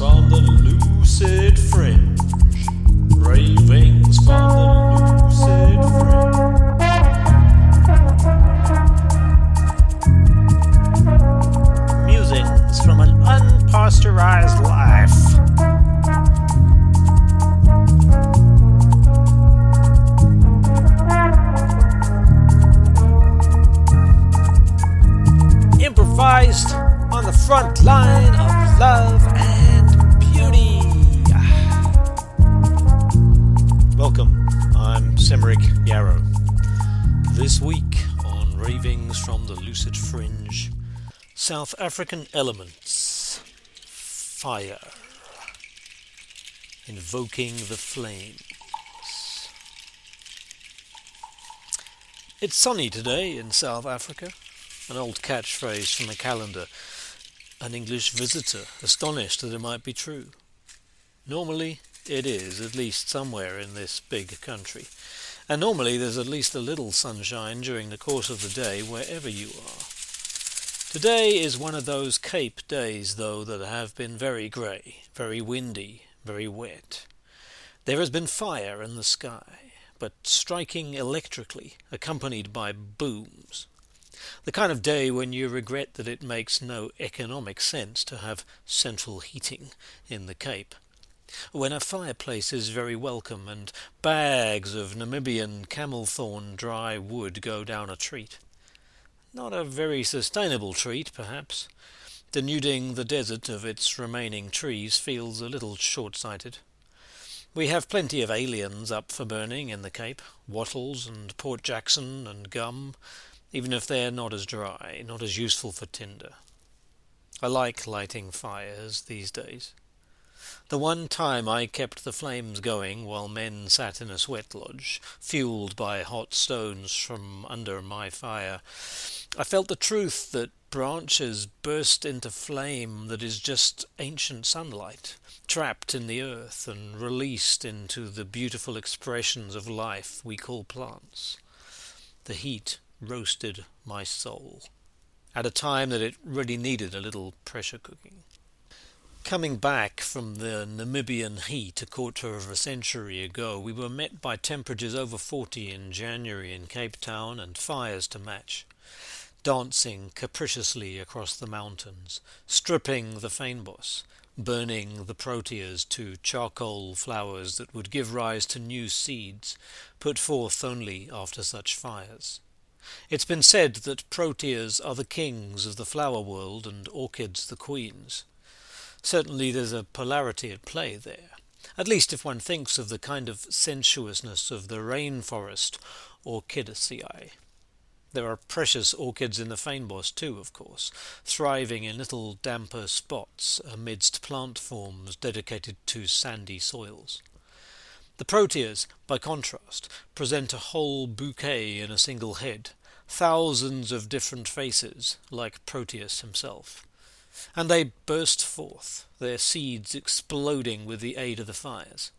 from the lucid fringe. Ravings from the lucid fringe. Musings from an unpasteurized life. Improvised on the front line of love and beauty. Welcome, I'm Semeric Yarrow. This week on Ravings from the Lucid Fringe, South African elements, fire, invoking the flames. It's sunny today in South Africa. An old catchphrase from a calendar. An English visitor, astonished that it might be true. Normally, it is, at least somewhere in this big country. And normally there's at least a little sunshine during the course of the day wherever you are. Today is one of those Cape days, though, that have been very grey, very windy, very wet. There has been fire in the sky, but striking electrically, accompanied by booms. The kind of day when you regret that it makes no economic sense to have central heating in the Cape. When a fireplace is very welcome and bags of Namibian camelthorn dry wood go down a treat. Not a very sustainable treat, perhaps. Denuding the desert of its remaining trees feels a little short-sighted. We have plenty of aliens up for burning in the Cape, wattles and Port Jackson and gum, even if they're not as dry, not as useful for tinder. I like lighting fires these days. The one time I kept the flames going while men sat in a sweat lodge, fueled by hot stones from under my fire, I felt the truth that branches burst into flame that is just ancient sunlight, trapped in the earth and released into the beautiful expressions of life we call plants. The heat roasted my soul, at a time that it really needed a little pressure cooking. Coming back from the Namibian heat a quarter of a century ago, we were met by temperatures over 40 in January in Cape Town and fires to match, dancing capriciously across the mountains, stripping the fynbos, burning the proteas to charcoal flowers that would give rise to new seeds, put forth only after such fires. It's been said that proteas are the kings of the flower world and orchids the queens. Certainly there's a polarity at play there, at least if one thinks of the kind of sensuousness of the rainforest orchidaceae. There are precious orchids in the fynbos too, of course, thriving in little damper spots amidst plant forms dedicated to sandy soils. The proteas, by contrast, present a whole bouquet in a single head, thousands of different faces, like Proteus himself. And they burst forth, their seeds exploding with the aid of the fires.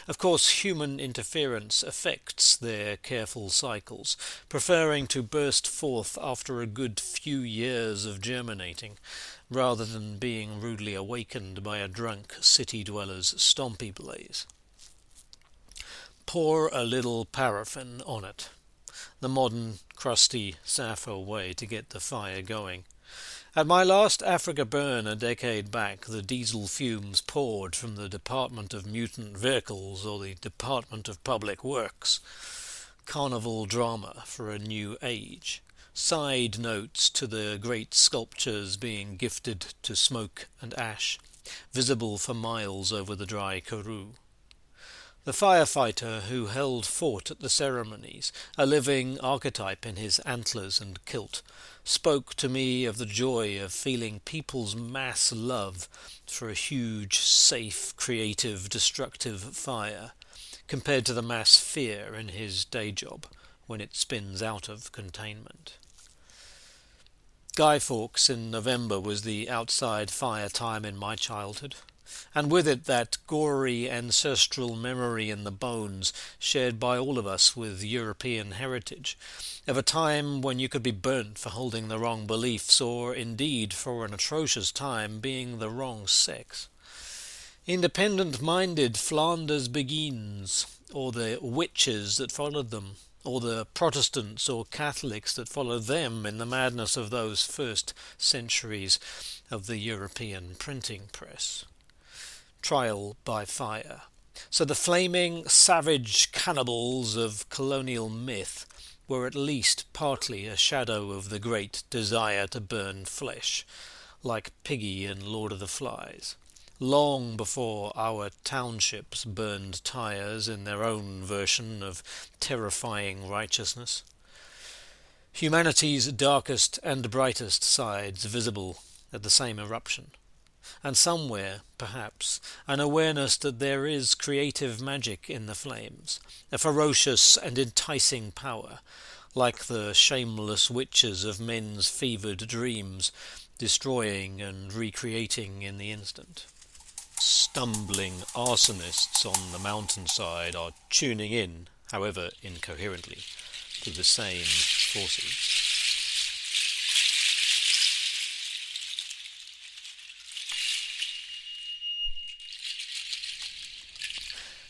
Of course, human interference affects their careful cycles, preferring to burst forth after a good few years of germinating, rather than being rudely awakened by a drunk city dweller's stompy blaze. Pour a little paraffin on it, the modern, crusty Sappho way to get the fire going. At my last Africa burn a decade back, the diesel fumes poured from the Department of Mutant Vehicles or the Department of Public Works. Carnival drama for a new age. Side notes to the great sculptures being gifted to smoke and ash, visible for miles over the dry Karoo. The firefighter who held fort at the ceremonies, a living archetype in his antlers and kilt, spoke to me of the joy of feeling people's mass love for a huge, safe, creative, destructive fire, compared to the mass fear in his day job when it spins out of containment. Guy Fawkes in November was the outside fire time in my childhood, and with it that gory ancestral memory in the bones shared by all of us with European heritage, of a time when you could be burnt for holding the wrong beliefs, or indeed for an atrocious time being the wrong sex. Independent-minded Flanders Beguines, or the witches that followed them, or the Protestants or Catholics that followed them in the madness of those first centuries of the European printing press. Trial by fire. So the flaming, savage cannibals of colonial myth were at least partly a shadow of the great desire to burn flesh, like Piggy in Lord of the Flies, long before our townships burned tires in their own version of terrifying righteousness. Humanity's darkest and brightest sides visible at the same eruption, and somewhere, perhaps, an awareness that there is creative magic in the flames, a ferocious and enticing power, like the shameless witches of men's fevered dreams, destroying and recreating in the instant. Stumbling arsonists on the mountainside are tuning in, however incoherently, to the same forces.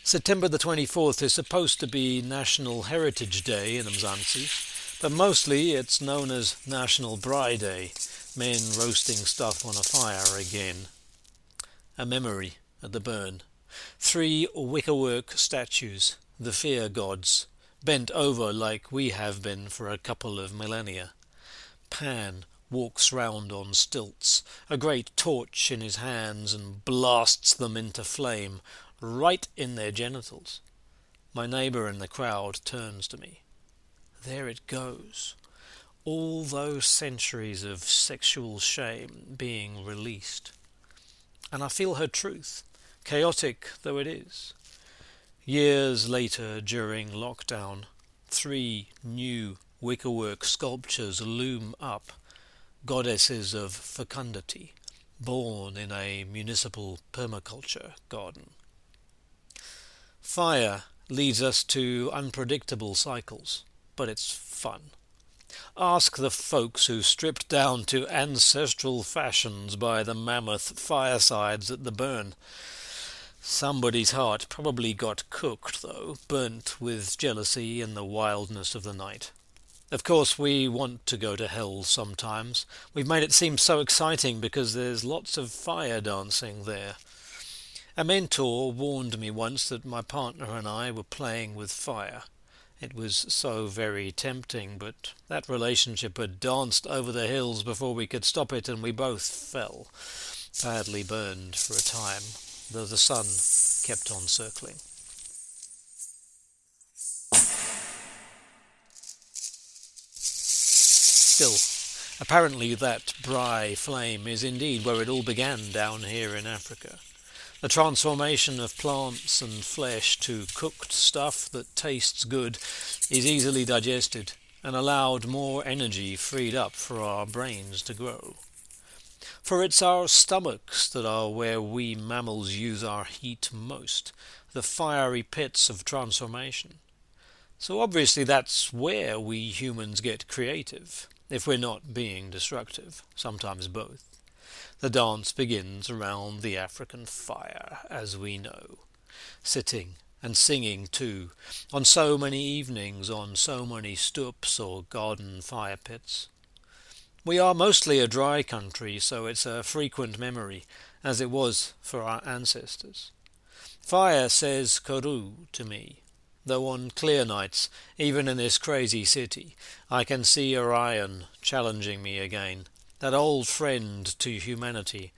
September the 24th is supposed to be National Heritage Day in Mzansi, but mostly it's known as National Braai Day, men roasting stuff on a fire again. A memory at the burn. 3 wickerwork statues, the fear gods, bent over like we have been for a couple of millennia. Pan walks round on stilts, a great torch in his hands, and blasts them into flame, right in their genitals. My neighbour in the crowd turns to me. There it goes. All those centuries of sexual shame being released. And I feel her truth, chaotic though it is. Years later, during lockdown, 3 new wickerwork sculptures loom up, goddesses of fecundity, born in a municipal permaculture garden. Fire leads us to unpredictable cycles, but it's fun. Ask the folks who stripped down to ancestral fashions by the mammoth firesides at the burn. Somebody's heart probably got cooked, though, burnt with jealousy and the wildness of the night. Of course, we want to go to hell sometimes. We've made it seem so exciting because there's lots of fire dancing there. A mentor warned me once that my partner and I were playing with fire. It was so very tempting, but that relationship had danced over the hills before we could stop it, and we both fell, badly burned for a time, though the sun kept on circling. Still, apparently that braai flame is indeed where it all began down here in Africa. The transformation of plants and flesh to cooked stuff that tastes good is easily digested and allowed more energy freed up for our brains to grow. For it's our stomachs that are where we mammals use our heat most, the fiery pits of transformation. So obviously that's where we humans get creative, if we're not being destructive, sometimes both. The dance begins around the African fire, as we know, sitting and singing too, on so many evenings on so many stoops or garden fire pits. We are mostly a dry country, so it's a frequent memory, as it was for our ancestors. Fire says Karoo to me, though on clear nights, even in this crazy city, I can see Orion challenging me again. That old friend to humanity,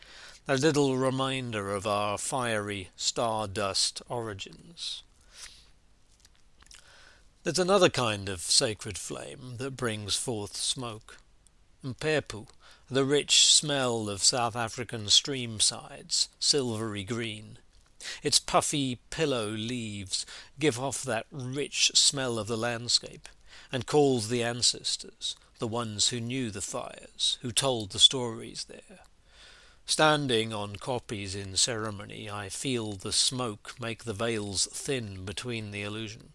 that little reminder of our fiery stardust origins. There's another kind of sacred flame that brings forth smoke. Mpepu, the rich smell of South African streamsides, silvery green. Its puffy pillow leaves give off that rich smell of the landscape, and calls the ancestors, the ones who knew the fires, who told the stories there. Standing on koppies in ceremony, I feel the smoke make the veils thin between the illusion.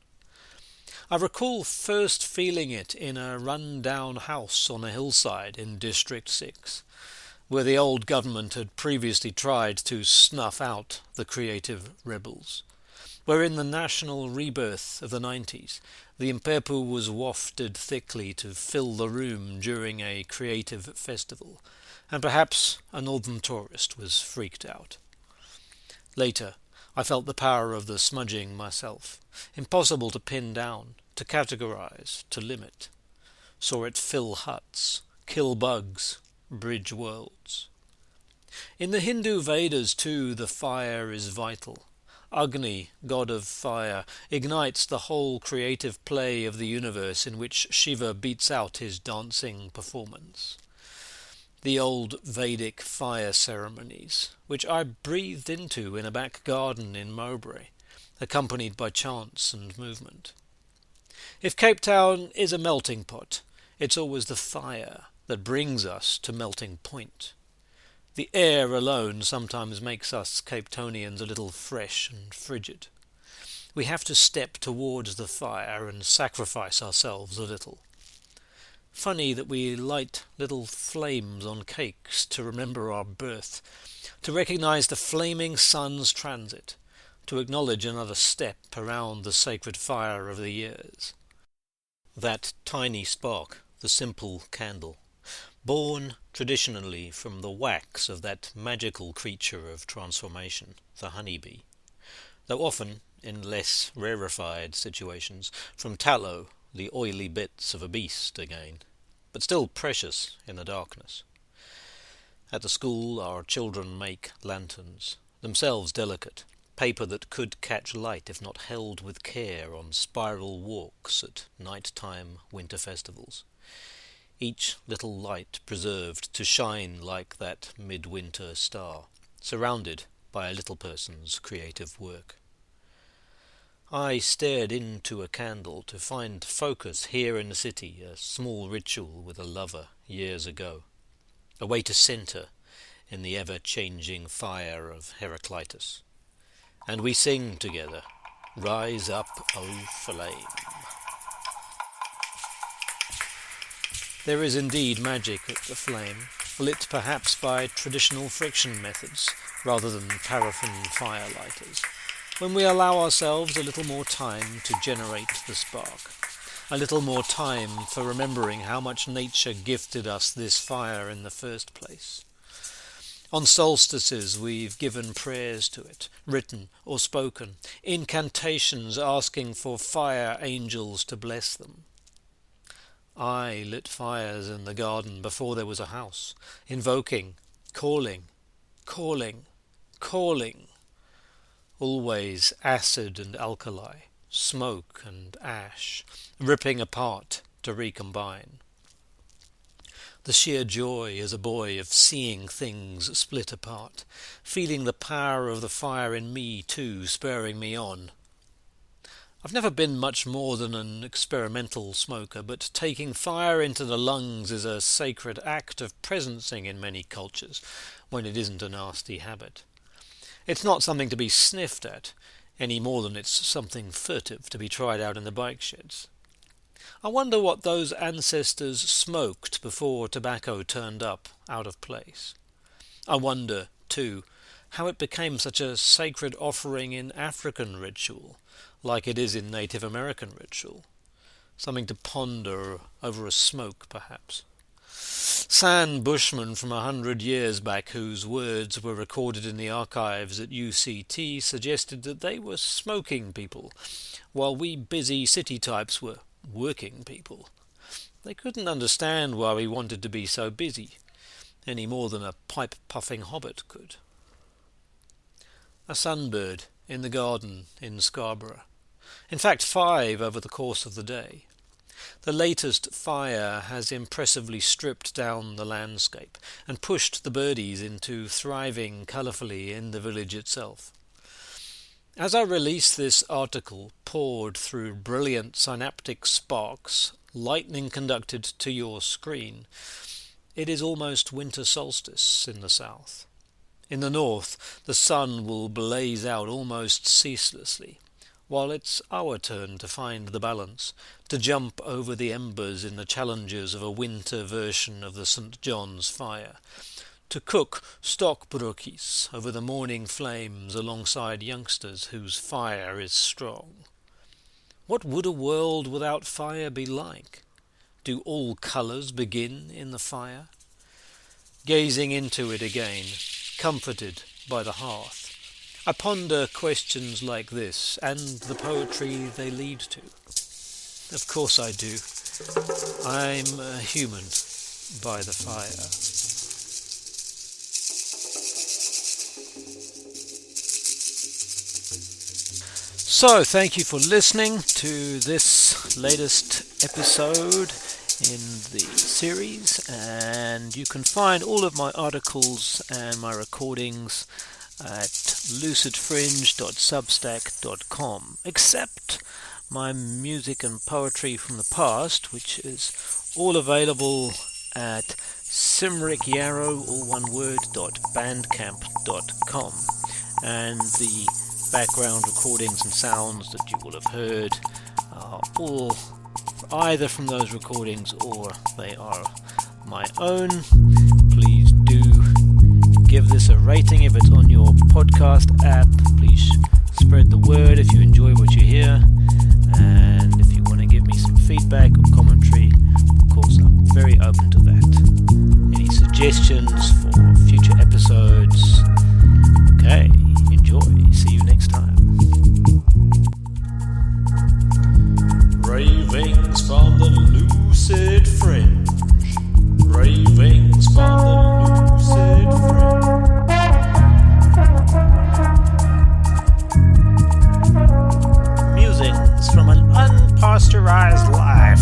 I recall first feeling it in a run-down house on a hillside in District 6. where the old government had previously tried to snuff out the creative rebels, where in the national rebirth of the 90s the Impepu was wafted thickly to fill the room during a creative festival, and perhaps a northern tourist was freaked out. Later, I felt the power of the smudging myself, impossible to pin down, to categorize, to limit. Saw it fill huts, kill bugs, bridge worlds. In the Hindu Vedas too, the fire is vital. Agni, god of fire, ignites the whole creative play of the universe in which Shiva beats out his dancing performance. The old Vedic fire ceremonies, which I breathed into in a back garden in Mowbray, accompanied by chants and movement. If Cape Town is a melting pot, it's always the fire that brings us to melting point. The air alone sometimes makes us Cape Townians a little fresh and frigid. We have to step towards the fire and sacrifice ourselves a little. Funny that we light little flames on cakes to remember our birth, to recognize the flaming sun's transit, to acknowledge another step around the sacred fire of the years. That tiny spark, the simple candle, born traditionally from the wax of that magical creature of transformation, the honeybee, though often, in less rarefied situations, from tallow, the oily bits of a beast again, but still precious in the darkness. At the school our children make lanterns, themselves delicate, paper that could catch light if not held with care on spiral walks at night-time winter festivals. Each little light preserved to shine like that midwinter star, surrounded by a little person's creative work. I stared into a candle to find focus here in the city, a small ritual with a lover years ago, a way to centre in the ever-changing fire of Heraclitus. And we sing together, "Rise up, O flame." There is indeed magic at the flame, lit perhaps by traditional friction methods rather than paraffin firelighters, when we allow ourselves a little more time to generate the spark, a little more time for remembering how much nature gifted us this fire in the first place. On solstices we've given prayers to it, written or spoken, incantations asking for fire angels to bless them. I lit fires in the garden before there was a house, invoking, calling, calling, calling. Always acid and alkali, smoke and ash, ripping apart to recombine. The sheer joy as a boy of seeing things split apart, feeling the power of the fire in me too spurring me on. I've never been much more than an experimental smoker, but taking fire into the lungs is a sacred act of presencing in many cultures, when it isn't a nasty habit. It's not something to be sniffed at, any more than it's something furtive to be tried out in the bike sheds. I wonder what those ancestors smoked before tobacco turned up out of place. I wonder, too, how it became such a sacred offering in African ritual, like it is in Native American ritual. Something to ponder over a smoke, perhaps. San Bushmen from 100 years back, whose words were recorded in the archives at UCT, suggested that they were smoking people, while we busy city types were working people. They couldn't understand why we wanted to be so busy, any more than a pipe-puffing hobbit could. A sunbird in the garden in Scarborough. In fact, 5 over the course of the day. The latest fire has impressively stripped down the landscape and pushed the birdies into thriving colourfully in the village itself. As I release this article, poured through brilliant synaptic sparks, lightning conducted to your screen, it is almost winter solstice in the south. In the north, the sun will blaze out almost ceaselessly, while it's our turn to find the balance, to jump over the embers in the challenges of a winter version of the St. John's fire, to cook stockbrokjes over the morning flames alongside youngsters whose fire is strong. What would a world without fire be like? Do all colours begin in the fire? Gazing into it again, comforted by the hearth, I ponder questions like this and the poetry they lead to. Of course I do. I'm a human by the fire. So, thank you for listening to this latest episode in the series, and you can find all of my articles and my recordings at lucidfringe.substack.com, except my music and poetry from the past, which is all available at simrickyarrow, all one word, .bandcamp.com, and the background recordings and sounds that you will have heard are all either from those recordings or they are my own. Please do give this a rating if it's on your podcast app. Please spread the word if you enjoy what you hear, and if you want to give me some feedback or commentary, of course I'm very open to that. Any suggestions for future episodes? Okay, enjoy. See you next time. Ravings from the Lucid Fringe. Ravings from the Lucid Fringe. Musings from an unpasteurized life.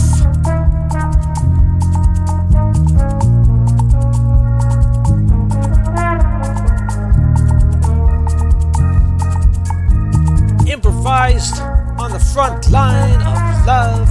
Improvised on the front line of love